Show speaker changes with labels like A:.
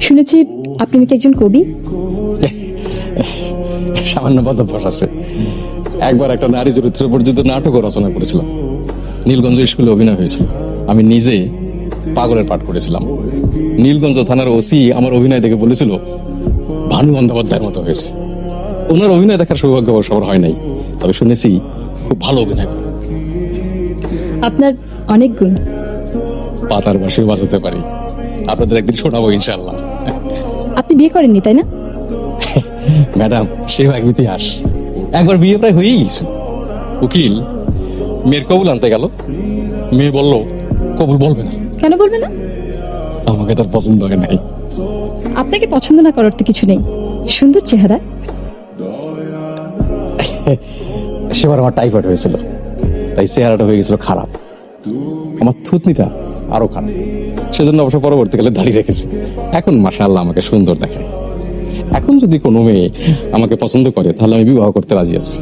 A: শুনেছি আপনি নাকি একজন কবি।
B: সামান্য বজবস আছে। একবার একটা নারী চরিত্রের পরিচিত নাটকও রচনা করেছিলাম। নীলগঞ্জ স্কুলে অভিনয় হয়েছিল। আমি নিজে পাগলের পাঠ করেছিলাম। নীলগঞ্জ থানার ওসি আমার অভিনয় দেখে বলেছিল ভানু বন্দ্যোপাধ্যায়ের মতো হয়েছে। ওনার অভিনয় দেখার সৌভাগ্য সবার হয় নাই, তবে শুনেছি খুব ভালো অভিনয় করে।
A: আপনার অনেক গুণ।
B: পাতার বাঁশিও বাজাতে পারি। আপনাদের একদিন শোনাবো ইনশাল্লাহ।
A: আপনি বিয়ে করেননি তাই না?
B: ম্যাডাম, সেও এক ইতিহাস। একবার বিয়ে প্রায় হয়েই গেছে। উকিল মেয়ের কবুল আনতে গেল। মেয়ে বলল কবুল বলবে না।
A: কেন বলবে না?
B: আমাকে তার পছন্দ হয় নাই।
A: আপনাকে পছন্দ না করার তো কিছু নেই, সুন্দর চেহারা।
B: সেবার আমার টাইফয়েড হয়েছিল, তাই চেহারাটা হয়ে গেছিল খারাপ। আমার থুতনিটা আরো খারাপ, সেজন্য অবশ্য পরবর্তীকালে দাঁড়িয়ে রেখেছি। এখন মাশাআল্লাহ আমাকে সুন্দর দেখায়। এখন যদি কোনো মেয়ে আমাকে পছন্দ করে তাহলে আমি বিবাহ করতে রাজি আছি।